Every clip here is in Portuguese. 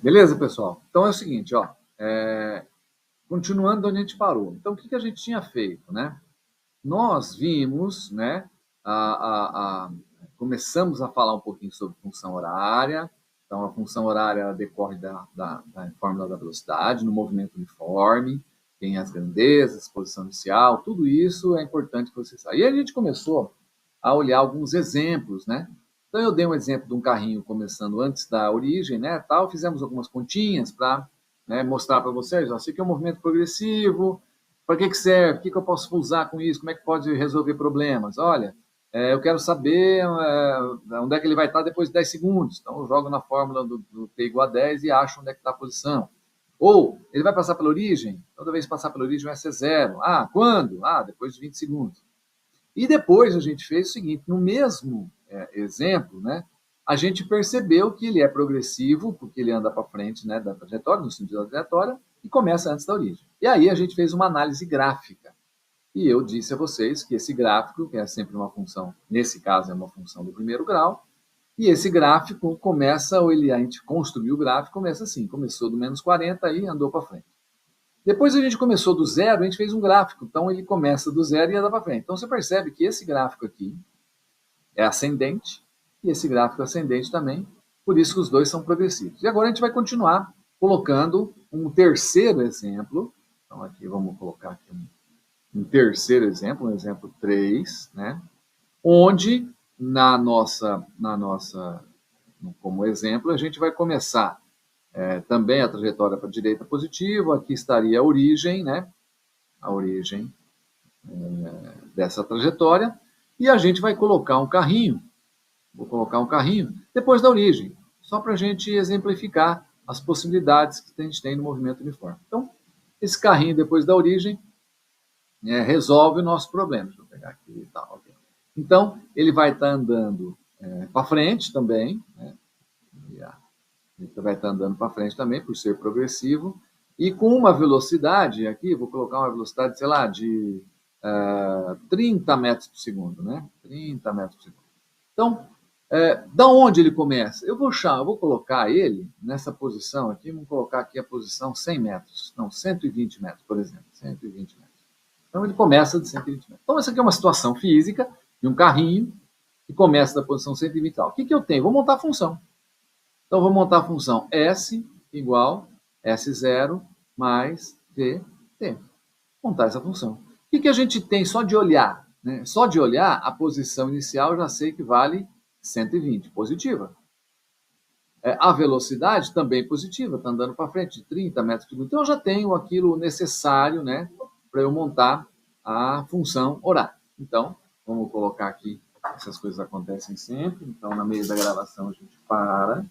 Beleza, pessoal? Então é o seguinte, ó, continuando onde a gente parou. Então, o que a gente tinha feito, né? Nós vimos, né, começamos a falar um pouquinho sobre função horária. Então, a função horária ela decorre da fórmula da velocidade, no movimento uniforme, tem as grandezas, posição inicial, tudo isso é importante que você saiba. E a gente começou a olhar alguns exemplos, né? Então, eu dei um exemplo de um carrinho começando antes da origem, né? Tal, fizemos algumas continhas para, né, mostrar para vocês, ó, isso aqui é um movimento progressivo. Para que serve? O que eu posso usar com isso? Como é que pode resolver problemas? Olha, eu quero saber onde é que ele vai estar depois de 10 segundos. Então, eu jogo na fórmula do T igual a 10 e acho onde é que está a posição. Ou, ele vai passar pela origem? Toda vez que passar pela origem vai ser zero. Ah, quando? Ah, depois de 20 segundos. E depois a gente fez o seguinte, no mesmo exemplo, né, a gente percebeu que ele é progressivo, porque ele anda para frente, né, da trajetória, no sentido da trajetória, e começa antes da origem. E aí a gente fez uma análise gráfica. E eu disse a vocês que esse gráfico, que é sempre uma função, nesse caso é uma função do primeiro grau, e esse gráfico começa, ou a gente construiu o gráfico, começa assim, começou do menos 40 e andou para frente. Depois a gente começou do zero, a gente fez um gráfico, então ele começa do zero e anda para frente. Então você percebe que esse gráfico aqui é ascendente e esse gráfico é ascendente também, por isso que os dois são progressivos. E agora a gente vai continuar colocando um terceiro exemplo. Então aqui vamos colocar aqui um terceiro exemplo, um exemplo 3, né? Onde como exemplo, a gente vai começar também a trajetória para a direita positiva, aqui estaria a origem, né? A origem dessa trajetória, e a gente vai colocar um carrinho, vou colocar um carrinho depois da origem, só para a gente exemplificar as possibilidades que a gente tem no movimento uniforme. Então, esse carrinho depois da origem resolve o nosso problema. Deixa eu pegar aqui e tal. Okay. Então, ele vai estar andando para frente também, né? Ele vai estar andando para frente também, por ser progressivo, e com uma velocidade, aqui, vou colocar uma velocidade, sei lá, de 30 metros por segundo, né? 30 metros por segundo. Então, da onde ele começa? Eu vou colocar ele nessa posição aqui, vamos colocar aqui a posição 100 metros, não, 120 metros, por exemplo, 120 metros. Então, ele começa de 120 metros. Então, essa aqui é uma situação física de um carrinho que começa da posição 120 e tal. O que eu tenho? Vou montar a função. Então, vou montar a função S igual S0 mais VT. Montar essa função. O que a gente tem só de olhar? Né? Só de olhar, a posição inicial já sei que vale 120, positiva. A velocidade também positiva, está andando para frente de 30 metros por segundo. Então, eu já tenho aquilo necessário, né, para eu montar a função horária. Então, vamos colocar aqui, essas coisas acontecem sempre. Então, na meio da gravação, a gente para,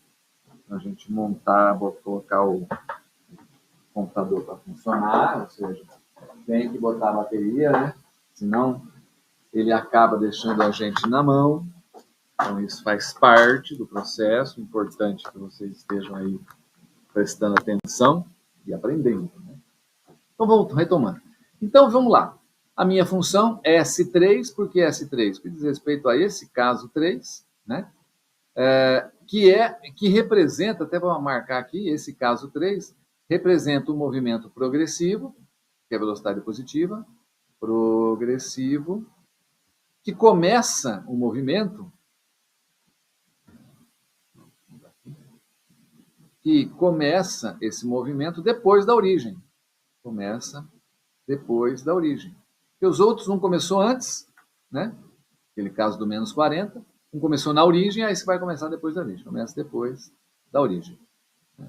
a gente montar, vou colocar o computador para funcionar, ou seja, tem que botar a bateria, né? Senão ele acaba deixando a gente na mão. Então, isso faz parte do processo. Importante que vocês estejam aí prestando atenção e aprendendo. Né? Então, vamos retomando. Então, vamos lá. A minha função é S3, por que S3? Porque diz respeito a esse caso 3, né? Que representa, até vou marcar aqui, esse caso 3, representa um movimento progressivo, que é a velocidade positiva, progressivo, que começa o movimento, que começa esse movimento depois da origem. Começa depois da origem. Porque os outros, um começou antes, né? Aquele caso do menos 40, um começou na origem, aí você vai começar depois da origem. Começa depois da origem. Né?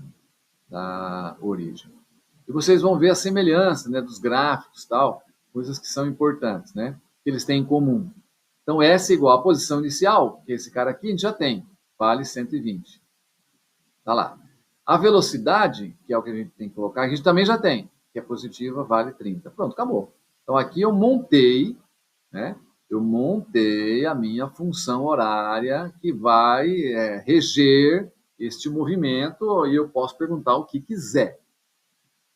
Da origem. E vocês vão ver a semelhança, né, dos gráficos, tal, coisas que são importantes, né, que eles têm em comum. Então, S igual à posição inicial, que esse cara aqui a gente já tem, vale 120. Tá lá. A velocidade, que é o que a gente tem que colocar, a gente também já tem, que é positiva, vale 30. Pronto, acabou. Então, aqui eu montei, né, eu montei a minha função horária que vai reger este movimento e eu posso perguntar o que quiser.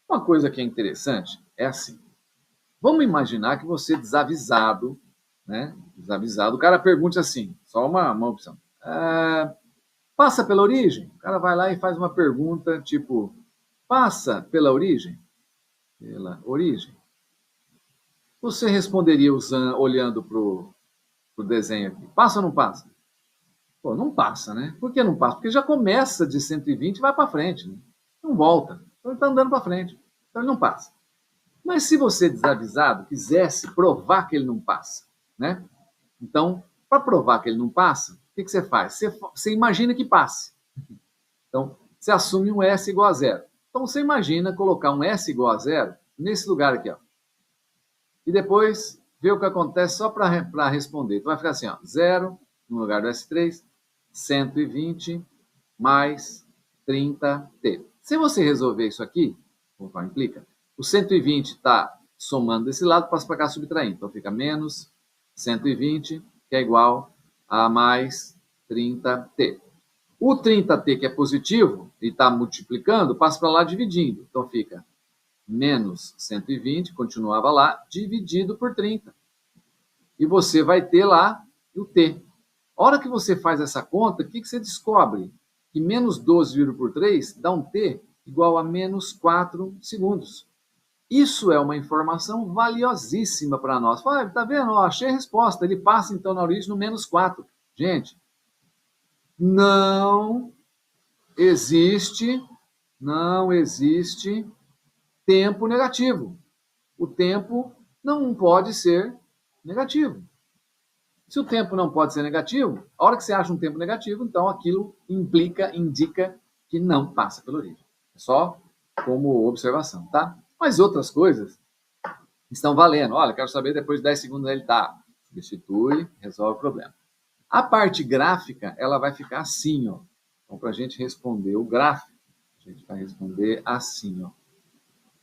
Uma coisa que é interessante é assim. Vamos imaginar que você desavisado, né? Desavisado, o cara pergunte assim, só uma opção. Passa pela origem? O cara vai lá e faz uma pergunta tipo, passa pela origem? Pela origem. Você responderia olhando para o desenho aqui, passa ou não passa? Pô, não passa, né? Por que não passa? Porque já começa de 120 e vai para frente, né? Não volta. Então ele está andando para frente. Então ele não passa. Mas se você, desavisado, quisesse provar que ele não passa, né? Então, para provar que ele não passa, o que você faz? Você imagina que passe. Então, você assume um S igual a zero. Então, você imagina colocar um S igual a zero nesse lugar aqui, ó. E depois ver o que acontece só para responder. Então, vai ficar assim, ó, 0 no lugar do S3, 120 mais 30t. Se você resolver isso aqui, conforme implica, o 120 está somando desse lado, passa para cá subtraindo. Então, fica menos 120, que é igual a mais 30t. O 30t, que é positivo, e está multiplicando, passa para lá dividindo. Então, fica menos 120, continuava lá, dividido por 30. E você vai ter lá o t. A hora que você faz essa conta, o que você descobre? Que menos 12 por 3 dá um t igual a menos 4 segundos. Isso é uma informação valiosíssima para nós. Fala, tá vendo? Ó, achei a resposta. Ele passa então na origem no menos 4. Gente, não existe, não existe tempo negativo. O tempo não pode ser negativo. Se o tempo não pode ser negativo, a hora que você acha um tempo negativo, então aquilo indica que não passa pela origem. É só como observação, tá? Mas outras coisas estão valendo. Olha, quero saber depois de 10 segundos ele está. Substitui, resolve o problema. A parte gráfica, ela vai ficar assim, ó. Então, para a gente responder o gráfico, a gente vai responder assim, ó.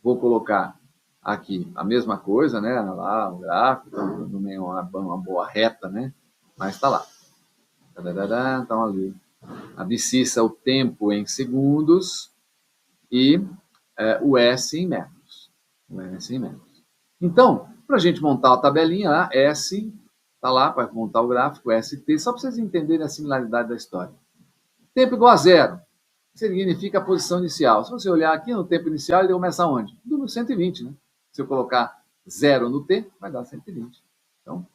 Vou colocar aqui a mesma coisa, né? Lá, o gráfico, não é uma boa reta, né? Mas está lá. Então, ali, abscissa o tempo em segundos e o S em metros. O S em metros. Então, para a gente montar a tabelinha lá, S está lá para montar o gráfico, ST, só para vocês entenderem a similaridade da história. Tempo igual a zero significa a posição inicial. Se você olhar aqui no tempo inicial, ele começa onde? No 120, né? Se eu colocar zero no T, vai dar 120. Então,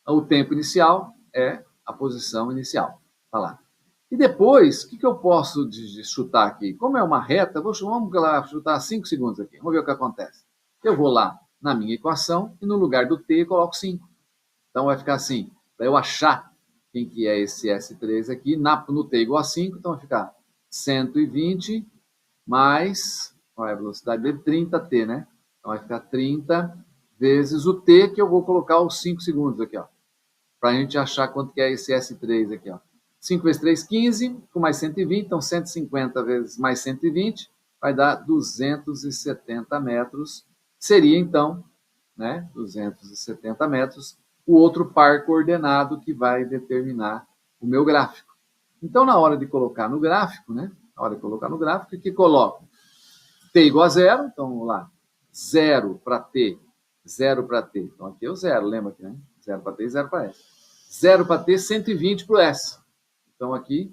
o tempo inicial é a posição inicial. Tá lá. E depois, o que eu posso chutar aqui? Como é uma reta, vamos lá chutar 5 segundos aqui. Vamos ver o que acontece. Eu vou lá na minha equação e no lugar do T eu coloco 5. Então vai ficar assim, para eu achar quem que é esse S3 aqui, no T igual a 5, então vai ficar 120 mais, olha a velocidade dele, 30t, né? Então vai ficar 30 vezes o t, que eu vou colocar os 5 segundos aqui, ó. Para a gente achar quanto que é esse S3 aqui, ó. 5 vezes 3, 15, com mais 120, então 150 vezes mais 120, vai dar 270 metros. Seria, então, né, 270 metros, o outro par coordenado que vai determinar o meu gráfico. Então, na hora de colocar no gráfico, né, na hora de colocar no gráfico, o que coloco? T igual a zero, então, vamos lá, 0 para T, 0 para T. Então, aqui é o zero, lembra aqui, né? 0 para T e 0 para S. 0 para T, 120 para o S. Então, aqui,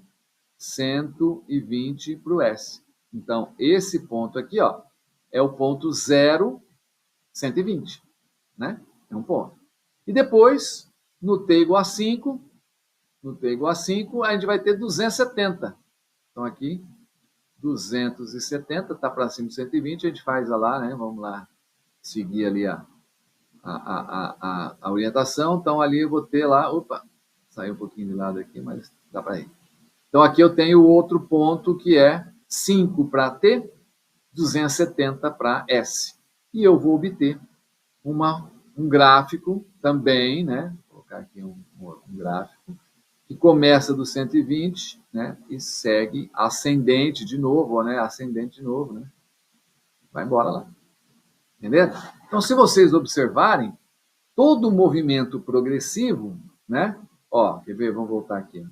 120 para o S. Então, esse ponto aqui, ó, é o ponto 0, 120, né? É um ponto. E depois, no T igual a 5, a gente vai ter 270. Então, aqui, 270, está para cima de 120, a gente faz lá, né? Vamos lá, seguir ali a orientação. Então, ali eu vou ter lá, opa, saiu um pouquinho de lado aqui, mas dá para ir. Então, aqui eu tenho outro ponto que é 5 para T, 270 para S. E eu vou obter um gráfico também, né? Vou colocar aqui um gráfico, que começa do 120, né? E segue ascendente de novo, né? Ascendente de novo, né? Vai embora lá. Entendeu? Então, se vocês observarem, todo movimento progressivo, né? Ó, quer ver? Vamos voltar aqui.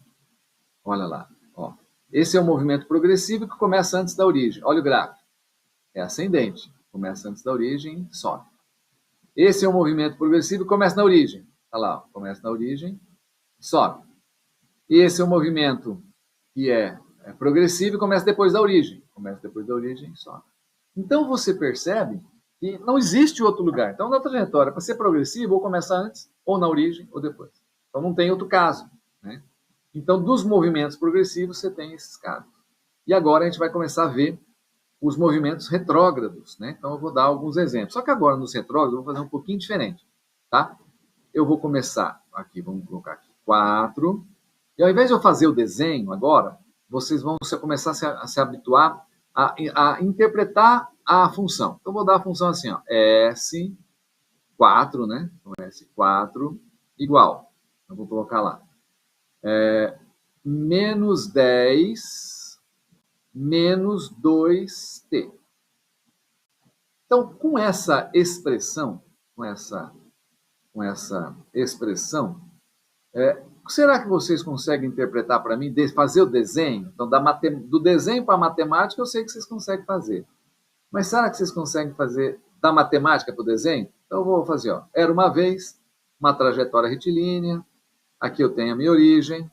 Olha lá, ó. Esse é um movimento progressivo que começa antes da origem. Olha o gráfico. É ascendente. Começa antes da origem, sobe. Esse é um movimento progressivo que começa na origem. Olha lá, começa na origem, sobe. E esse é um movimento que é É progressivo e começa depois da origem. Começa depois da origem e sobe. Então você percebe que não existe outro lugar. Então, na trajetória, para ser progressivo, ou começar antes, ou na origem, ou depois. Então não tem outro caso, né? Então, dos movimentos progressivos, você tem esses casos. E agora a gente vai começar a ver os movimentos retrógrados, né? Então eu vou dar alguns exemplos. Só que agora nos retrógrados eu vou fazer um pouquinho diferente, tá? Eu vou começar aqui, vamos colocar aqui 4. E ao invés de eu fazer o desenho agora, vocês vão começar a se habituar a interpretar a função. Então eu vou dar a função assim, ó, S4, né? Então S4 igual. Eu vou colocar lá. Menos 10 menos 2t. Então, com essa expressão, será que vocês conseguem interpretar para mim, fazer o desenho? Então, do desenho para a matemática, eu sei que vocês conseguem fazer. Mas será que vocês conseguem fazer da matemática para o desenho? Então, eu vou fazer, ó, era uma vez, uma trajetória retilínea, aqui eu tenho a minha origem,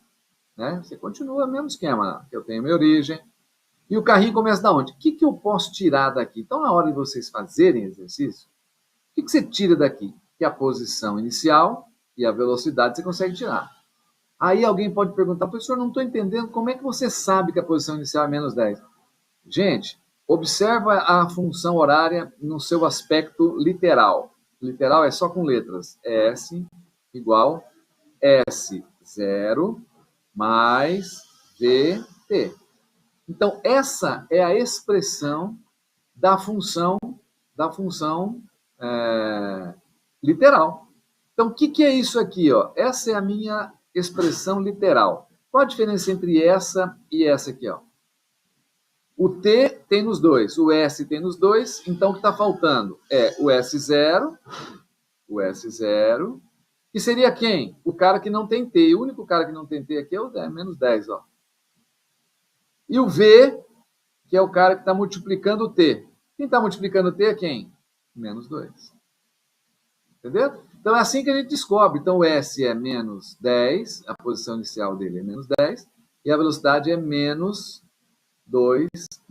né? Você continua o mesmo esquema, aqui eu tenho a minha origem, e o carrinho começa da onde? O que eu posso tirar daqui? Então, na hora de vocês fazerem exercício, o que você tira daqui? Que a posição inicial e a velocidade você consegue tirar. Aí alguém pode perguntar, professor, não estou entendendo, como é que você sabe que a posição inicial é menos 10? Gente, observa a função horária no seu aspecto literal. Literal é só com letras. S igual S0 mais VT. Então, essa é a expressão da função literal. Então, o que é isso aqui? Ó? Essa é a minha expressão literal. Qual a diferença entre essa e essa aqui? Ó? O T tem nos dois, o S tem nos dois, então o que está faltando é o S0, que seria quem? O cara que não tem T. O único cara que não tem T aqui é o 10, menos 10. Ó. E o V, que é o cara que está multiplicando o T. Quem está multiplicando o T é quem? Menos 2. Entendeu? Então é assim que a gente descobre. Então o S é menos 10, a posição inicial dele é menos 10, e a velocidade é menos 2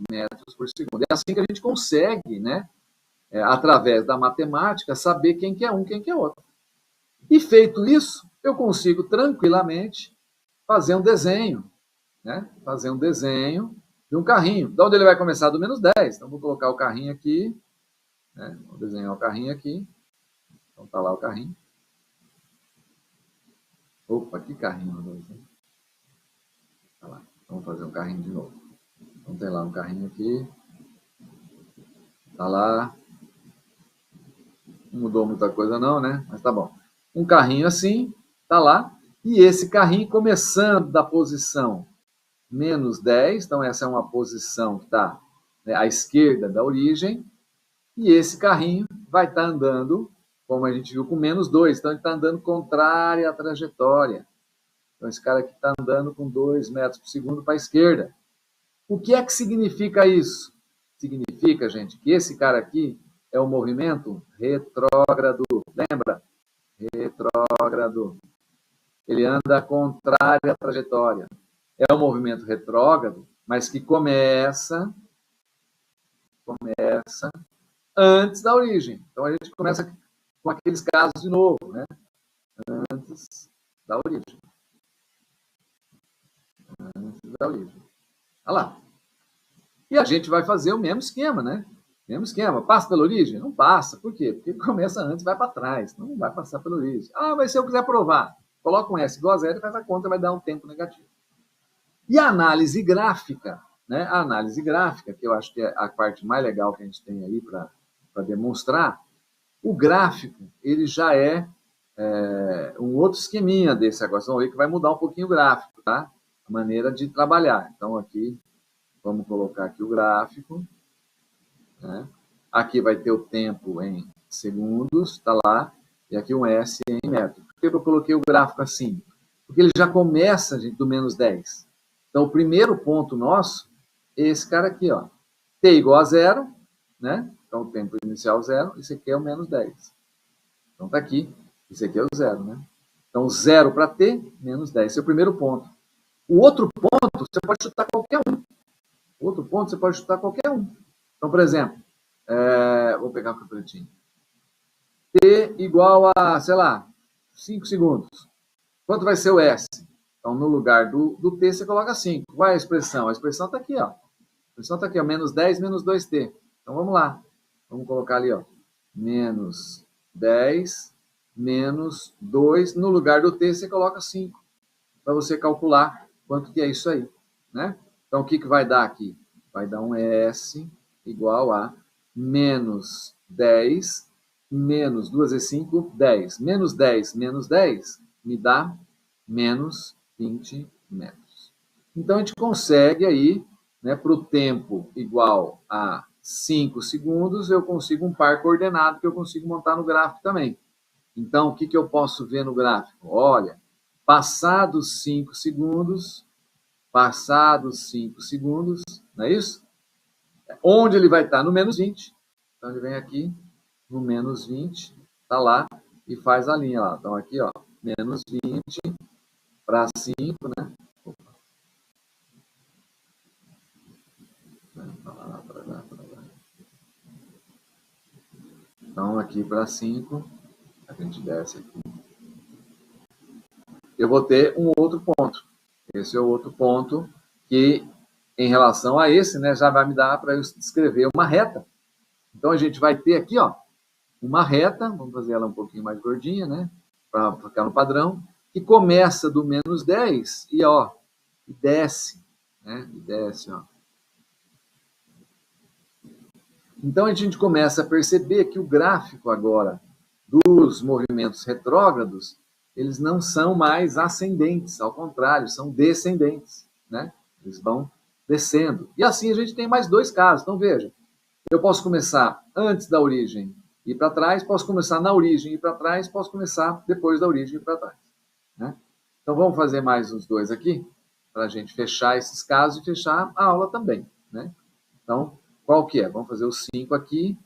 metros por segundo. É assim que a gente consegue, né, através da matemática, saber quem que é um, quem que é outro. E feito isso, eu consigo tranquilamente fazer um desenho, né? Fazer um desenho de um carrinho. De onde ele vai começar? Do menos 10. Então, vou colocar o carrinho aqui, né? Vou desenhar o carrinho aqui. Então, tá lá o carrinho. Opa, que carrinho. Tá lá. Vamos fazer um carrinho de novo. Então, tem lá um carrinho aqui. Tá lá. Não mudou muita coisa não, né? Mas tá bom. Um carrinho assim, tá lá. E esse carrinho começando da posição menos 10, então essa é uma posição que está, né, à esquerda da origem, e esse carrinho vai estar andando, como a gente viu, com menos 2, então ele está andando contrário à trajetória. Então esse cara aqui está andando com 2 metros por segundo para a esquerda. O que é que significa isso? Significa, gente, que esse cara aqui é o movimento retrógrado, lembra? Retrógrado. Ele anda contrário à trajetória. É um movimento retrógrado, mas que começa antes da origem. Então a gente começa com aqueles casos de novo, né? Antes da origem. Antes da origem. Olha lá. E a gente vai fazer o mesmo esquema, né? Mesmo esquema. Passa pela origem? Não passa. Por quê? Porque começa antes e vai para trás. Não vai passar pela origem. Ah, mas se eu quiser provar, coloca um S igual a 0 e faz a conta, vai dar um tempo negativo. E a análise gráfica, né? A análise gráfica, que eu acho que é a parte mais legal que a gente tem aí para demonstrar, o gráfico, ele já é um outro esqueminha desse agora. Vocês vão ver que vai mudar um pouquinho o gráfico, tá? A maneira de trabalhar. Então, aqui, vamos colocar aqui o gráfico, né? Aqui vai ter o tempo em segundos, tá lá, e aqui um S em metros. Por que eu coloquei o gráfico assim? Porque ele já começa, gente, do menos 10. Então, o primeiro ponto nosso é esse cara aqui, ó. T igual a 0, né? Então, o tempo inicial 0, isso aqui é o menos 10. Então, tá aqui, isso aqui é o 0, né? Então, 0 para T, menos 10. Esse é o primeiro ponto. O outro ponto, você pode chutar qualquer um. ponto, você pode chutar qualquer um. Então, por exemplo, vou pegar o capetinho. T igual a, sei lá, 5 segundos. Quanto vai ser o S? Então, no lugar do T, você coloca 5. Qual é a expressão? A expressão está aqui, ó. A expressão está aqui, ó, menos 10 menos 2T. Então, vamos lá. Vamos colocar ali, ó, menos 10 menos 2. No lugar do T, você coloca 5. Para você calcular quanto que é isso aí, né? Então, o que vai dar aqui? Vai dar um S igual a menos 10 menos 2 vezes 5, 10. Menos 10 menos 10 me dá menos 20 metros. Então, a gente consegue aí, né, para o tempo igual a 5 segundos, eu consigo um par coordenado que eu consigo montar no gráfico também. Então, o que eu posso ver no gráfico? Olha, passados 5 segundos, não é isso? Onde ele vai estar? No menos 20. Então, ele vem aqui no menos 20, está lá, e faz a linha lá. Então, aqui, ó, menos 20 para 5, né? Então, aqui para 5, a gente desce aqui. Eu vou ter um outro ponto. Esse é o outro ponto que, em relação a esse, né, já vai me dar para eu escrever uma reta. Então, a gente vai ter aqui, ó, uma reta, vamos fazer ela um pouquinho mais gordinha, né, para ficar no padrão, que começa do menos 10 e, ó, desce, né, e desce, ó. Então, a gente começa a perceber que o gráfico agora dos movimentos retrógrados, eles não são mais ascendentes, ao contrário, são descendentes, né? Eles vão descendo. E assim a gente tem mais dois casos. Então, veja, eu posso começar antes da origem e ir para trás, posso começar na origem e ir para trás, posso começar depois da origem e ir para trás, né? Então, vamos fazer mais uns dois aqui, para a gente fechar esses casos e fechar a aula também, né? Então, qual que é? Vamos fazer os 5 aqui.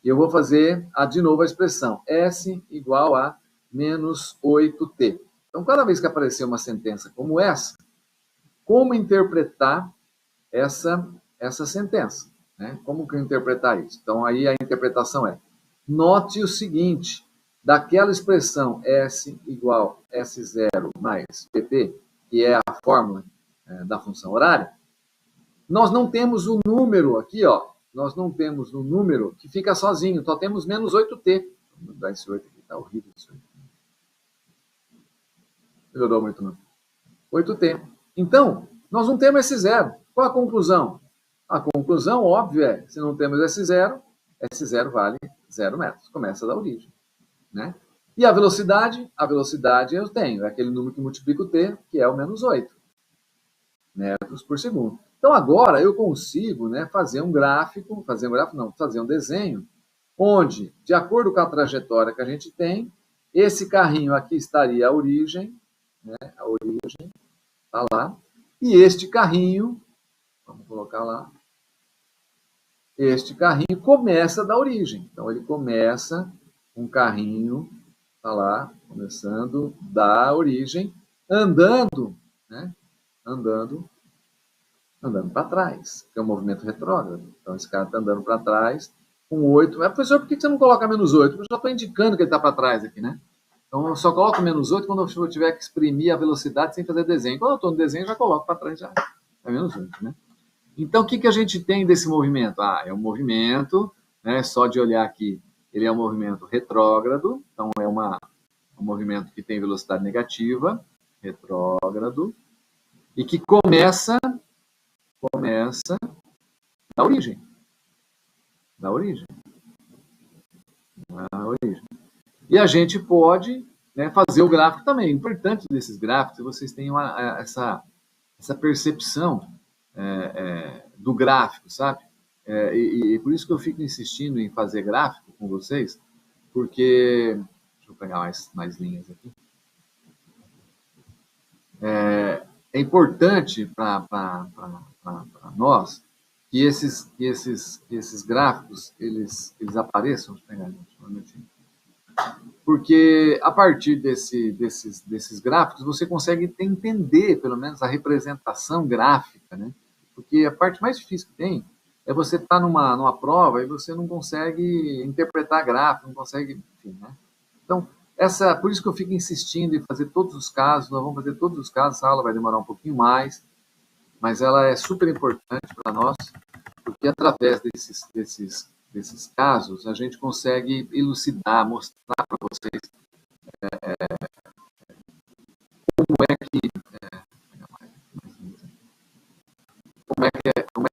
E eu vou fazer, de novo, a expressão S igual a menos 8T. Então, cada vez que aparecer uma sentença como essa, como interpretar essa sentença? Né? Como que interpretar isso? Então, aí a interpretação é, note o seguinte, daquela expressão S igual S0 mais PT, que é a fórmula da função horária, nós não temos o número aqui, ó. Nós não temos o número que fica sozinho, só temos menos 8T. Vou mudar esse 8 aqui, tá horrível isso aí. Melhorou muito, não. 8T. Então, nós não temos esse zero. Qual a conclusão? A conclusão, óbvio, é, se não temos esse zero vale 0 metros. Começa da origem, né? E a velocidade eu tenho, é aquele número que multiplica o T, que é o menos 8 metros por segundo. Então, agora eu consigo, né, fazer um desenho, onde, de acordo com a trajetória que a gente tem, esse carrinho aqui estaria a origem, né, está lá, e este carrinho, vamos colocar lá, este carrinho começa da origem. Então, ele começa um carrinho, está lá, começando da origem, andando, né, andando para trás, que é um movimento retrógrado. Então, esse cara está andando para trás com 8. Mas, professor, por que você não coloca menos 8? Eu já estou indicando que ele está para trás aqui, né? Então, eu só coloco menos 8 quando eu tiver que exprimir a velocidade sem fazer desenho. Quando eu estou no desenho, eu já coloco para trás, já é menos 8, né? Então, o que a gente tem desse movimento? É um movimento, né, só de olhar aqui, ele é um movimento retrógrado, então é um movimento que tem velocidade negativa, retrógrado, e que começa da origem. Da origem. E a gente pode, né, fazer o gráfico também. O importante desses gráficos é que vocês tenham essa percepção do gráfico, sabe? E por isso que eu fico insistindo em fazer gráfico com vocês, porque... Deixa eu pegar mais linhas aqui. É importante para nós que esses gráficos eles apareçam. Deixa eu pegar um minutinho. Porque a partir desses gráficos você consegue entender, pelo menos, a representação gráfica, né? porque a parte mais difícil que tem é você estar numa prova e você não consegue interpretar gráfico, não consegue, enfim, né? Então, por isso que eu fico insistindo em fazer todos os casos, nós vamos fazer todos os casos, essa aula vai demorar um pouquinho mais, mas ela é super importante para nós, porque através desses casos a gente consegue elucidar, mostrar para vocês como é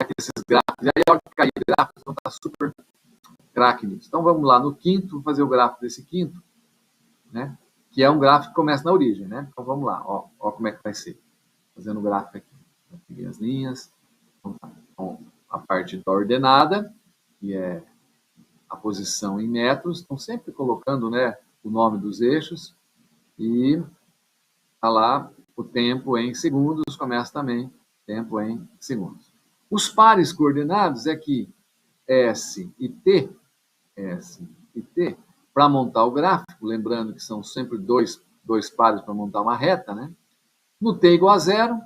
que esses gráficos, e aí a hora que cair gráficos vão estar super craque nisso. Então vamos lá, no quinto, vou fazer o gráfico desse quinto, né? Que é um gráfico que começa na origem, né? Então vamos lá, ó como é que vai ser. Fazendo o gráfico aqui. Aqui as linhas. Então, a parte da ordenada, que é a posição em metros, estão sempre colocando, né, o nome dos eixos, e tá lá o tempo em segundos, começa também tempo em segundos. Os pares coordenados é que S e T, para montar o gráfico, lembrando que são sempre dois pares para montar uma reta, né? No T igual a zero,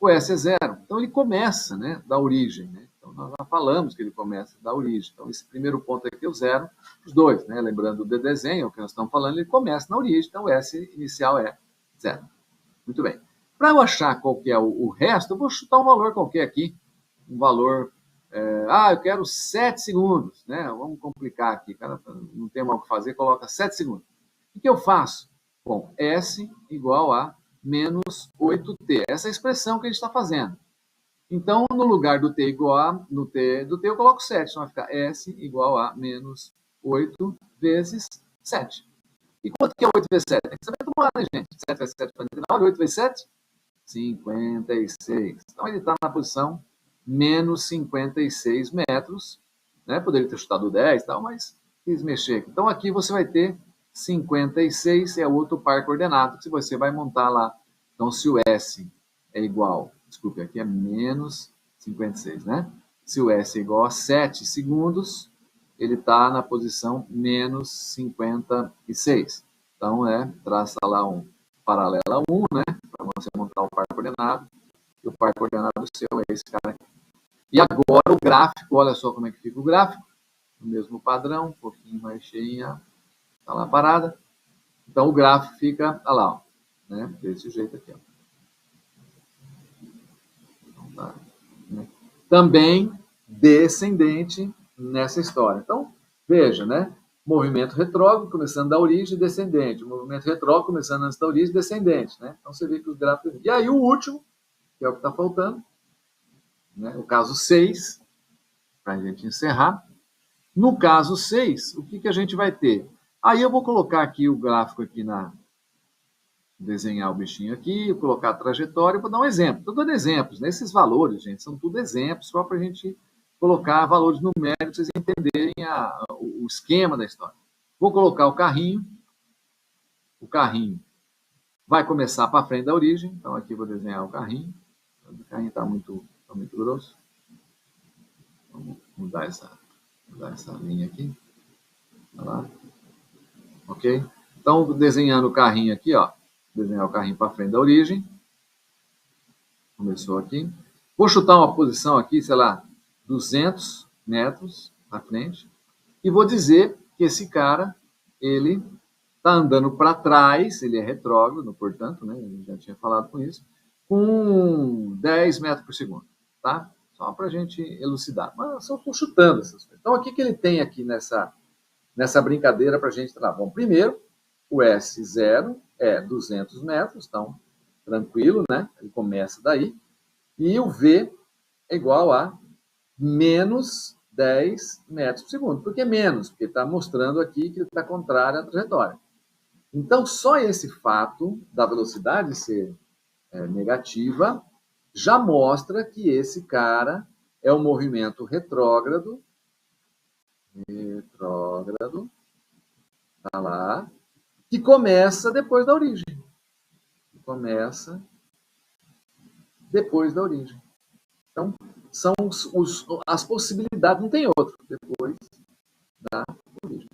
o S é zero. Então ele começa, né, da origem, né? Então nós já falamos que ele começa da origem. Então esse primeiro ponto aqui é o zero, os dois, né? Lembrando do desenho, o que nós estamos falando, ele começa na origem, então o S inicial é zero. Muito bem. Para eu achar qual que é o resto, eu vou chutar um valor qualquer aqui, um valor, eu quero 7 segundos, né? Vamos complicar aqui, cara, não tem mal o que fazer, coloca 7 segundos. O que eu faço? Bom, S igual a menos 8t. Essa é a expressão que a gente está fazendo. Então, no lugar do t igual a, no t do t eu coloco 7, então vai ficar S igual a menos 8 vezes 7. E quanto que é 8 vezes 7? Tem que saber tomar, né, gente? 7 vezes 7, 49, 8 vezes 7, 56. Então, ele está na posição menos 56 metros, né? Poderia ter chutado 10 e tal, mas quis mexer. Então, aqui você vai ter 56, é o outro par coordenado, que você vai montar lá. Então, se o S é igual, desculpe, aqui é menos 56, né? Se o S é igual a 7 segundos, ele está na posição menos 56. Então, traça lá um paralelo a 1, né? Para você montar o par coordenado. E o par coordenado seu é esse cara aqui. E agora o gráfico, olha só como é que fica o gráfico. O mesmo padrão, um pouquinho mais cheinha, está lá parada. Então o gráfico fica, olha lá, né? Desse jeito aqui. Ó. Então, tá, né? Também descendente nessa história. Então, veja, né? Movimento retrógrado começando da origem descendente. Movimento retrógrado começando antes da origem descendente. Né? Então você vê que os gráficos. E aí o último, que é o que está faltando, né? O caso 6, para a gente encerrar. No caso 6, o que a gente vai ter? Aí eu vou colocar aqui o gráfico aqui desenhar o bichinho aqui, colocar a trajetória, vou dar um exemplo. Estou dando exemplos, né? Esses valores, gente, são tudo exemplos, só para a gente colocar valores numéricos, vocês entenderem o esquema da história. Vou colocar o carrinho vai começar para frente da origem, então aqui vou desenhar o carrinho está muito grosso. Vamos mudar essa linha aqui. Olha lá. Ok? Então, desenhando o carrinho aqui, ó. Desenhar o carrinho para frente da origem. Começou aqui. Vou chutar uma posição aqui, sei lá, 200 metros à frente. E vou dizer que esse cara, ele está andando para trás, ele é retrógrado, portanto, né? Eu já tinha falado com isso, com 10 metros por segundo, tá? Só para a gente elucidar. Mas só estou chutando essas coisas. Então, o que ele tem aqui nessa brincadeira para a gente trabalhar? Bom, primeiro, o S0 é 200 metros, então, tranquilo, né? Ele começa daí. E o V é igual a menos 10 metros por segundo. Por que menos? Porque está mostrando aqui que ele está contrário à trajetória. Então, só esse fato da velocidade ser negativa já mostra que esse cara é um movimento retrógrado, tá lá, que começa depois da origem. Então, são as possibilidades, não tem outro, depois da origem.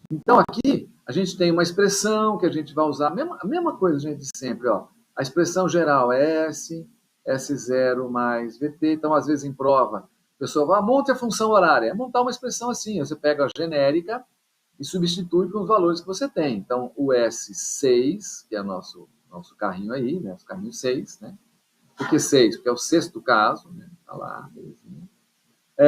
Então, aqui, a gente tem uma expressão que a gente vai usar, a mesma coisa, gente, de sempre, ó. A expressão geral é S, S0 mais VT. Então, às vezes, em prova, a pessoa vai, monte a função horária. É montar uma expressão assim, você pega a genérica e substitui com os valores que você tem. Então, o S6, que é o nosso carrinho aí, né? O carrinho 6, né? Por que 6? Porque é o sexto caso, né? Tá lá, belezinha.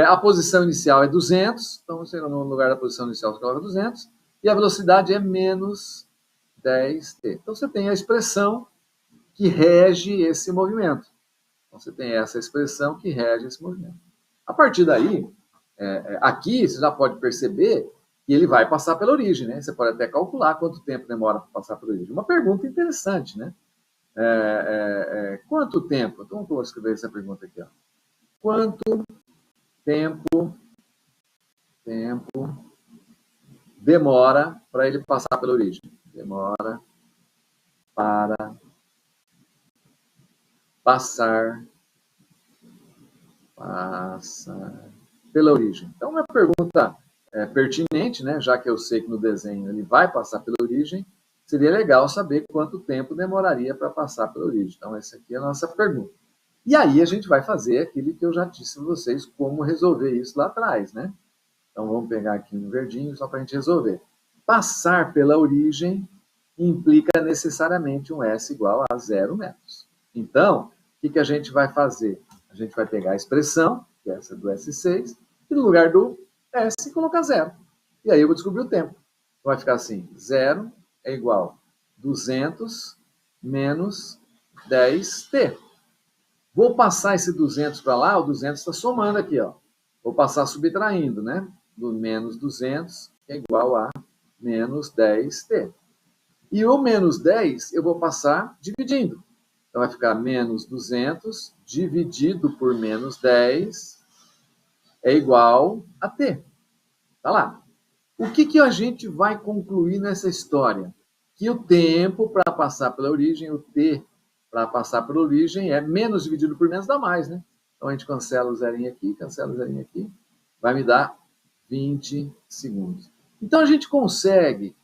A posição inicial é 200, então você no lugar da posição inicial você coloca 200, e a velocidade é menos 10t. Então você tem a expressão que rege esse movimento. Então você tem essa expressão que rege esse movimento. A partir daí, aqui você já pode perceber que ele vai passar pela origem, né? Você pode até calcular quanto tempo demora para passar pela origem. Uma pergunta interessante, né? Quanto tempo? Então vamos escrever essa pergunta aqui. Ó. Quanto tempo demora para ele passar pela origem? Demora para passar pela origem. Então, uma pergunta pertinente, né? Já que eu sei que no desenho ele vai passar pela origem, seria legal saber quanto tempo demoraria para passar pela origem. Então, essa aqui é a nossa pergunta. E aí a gente vai fazer aquilo que eu já disse a vocês, como resolver isso lá atrás, né? Então, vamos pegar aqui um verdinho só para a gente resolver. Passar pela origem implica necessariamente um S igual a 0 metros. Então, o que a gente vai fazer? A gente vai pegar a expressão, que é essa do S6, e no lugar do S colocar 0. E aí eu vou descobrir o tempo. Vai ficar assim, 0 é igual a 200 menos 10t. Vou passar esse 200 para lá, o 200 está somando aqui, ó. Vou passar subtraindo, né? Do menos 200 é igual a menos 10t. E o menos 10 eu vou passar dividindo. Então vai ficar menos 200 dividido por menos 10 é igual a t. Tá lá. O que a gente vai concluir nessa história? Que o tempo para passar pela origem, o t para passar pela origem é menos dividido por menos dá mais, né? Então a gente cancela o zerinho aqui, cancela o zerinho aqui, vai me dar 20 segundos. Então a gente consegue,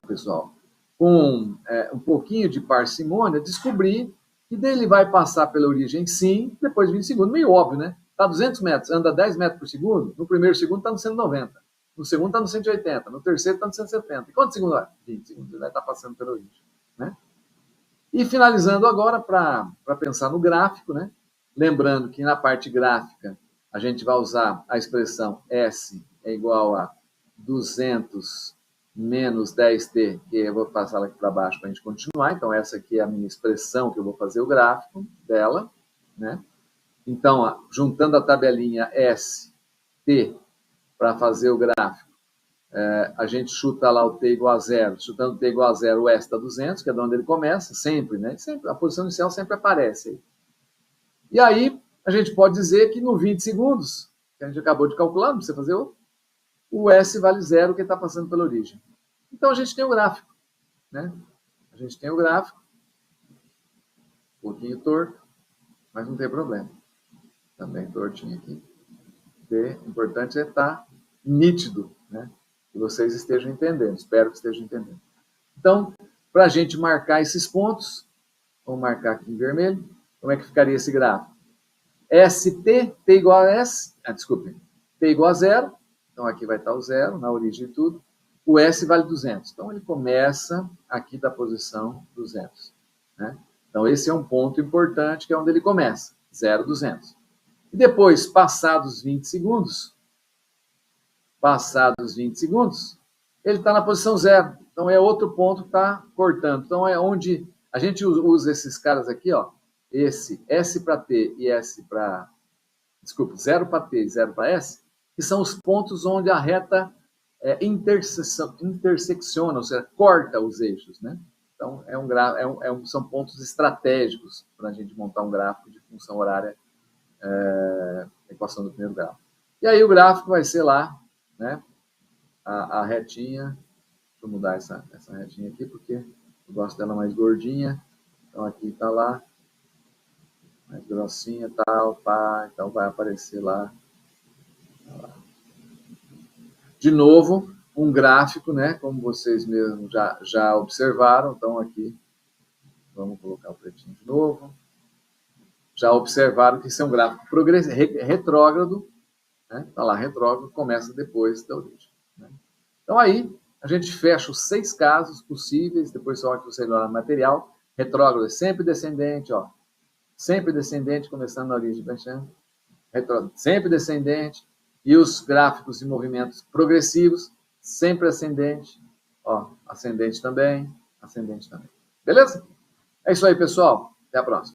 pessoal, com um pouquinho de parcimônia, descobrir que dele vai passar pela origem sim, depois de 20 segundos. Meio óbvio, né? Está 200 metros, anda 10 metros por segundo, no primeiro segundo está no 190, no segundo está no 180, no terceiro está no 170. E quantos segundos vai? 20 segundos, ele vai estar passando pela origem. Né? E finalizando agora, para pensar no gráfico, né? Lembrando que na parte gráfica a gente vai usar a expressão S é igual a 200 menos 10t, que eu vou passar ela aqui para baixo para a gente continuar. Então, essa aqui é a minha expressão que eu vou fazer o gráfico dela. Né? Então, ó, juntando a tabelinha S, T, para fazer o gráfico, a gente chuta lá o t igual a 0. Chutando t igual a 0, o S está 200, que é de onde ele começa, sempre, né? Sempre, a posição inicial sempre aparece aí. E aí, a gente pode dizer que no 20 segundos, que a gente acabou de calcular, não precisa fazer outro, o S vale 0, que está passando pela origem. Então, a gente tem o gráfico. Né? A gente tem o gráfico, um pouquinho torto, mas não tem problema. Também tortinho aqui. O importante é estar nítido, né? Que vocês estejam entendendo. Espero que estejam entendendo. Então, para a gente marcar esses pontos, vamos marcar aqui em vermelho. Como é que ficaria esse gráfico? ST, T igual a S, desculpe, T igual a 0. Então, aqui vai estar o 0, na origem de tudo. O S vale 200. Então, ele começa aqui da posição 200. Né? Então, esse é um ponto importante, que é onde ele começa, 0, 200. E depois, passados 20 segundos, ele está na posição 0. Então, é outro ponto que está cortando. Então, é onde a gente usa esses caras aqui, ó, esse S para T e S para... Desculpe, 0 para T e 0 para S, que são os pontos onde a reta intersecciona, ou seja, corta os eixos. Né? Então, são pontos estratégicos para a gente montar um gráfico de função horária, equação do primeiro grau. E aí o gráfico vai ser lá, né, a retinha. Deixa eu mudar essa retinha aqui, porque eu gosto dela mais gordinha. Então, aqui está lá, mais grossinha, tal, pá. Então, vai aparecer lá. De novo, um gráfico, né, como vocês mesmos já observaram. Então, aqui Vamos colocar o pretinho de novo. Já observaram que isso é um gráfico retrógrado, né? Tá lá, retrógrado, começa depois da origem, né? Então aí, a gente fecha os 6 casos possíveis, depois só que você olhar no material. Retrógrado é sempre descendente, ó. Sempre descendente, começando na origem, baixando. Retrógrado sempre descendente. E os gráficos de movimentos progressivos, sempre ascendente. Ó, ascendente também, ascendente também. Beleza? É isso aí, pessoal. Até a próxima.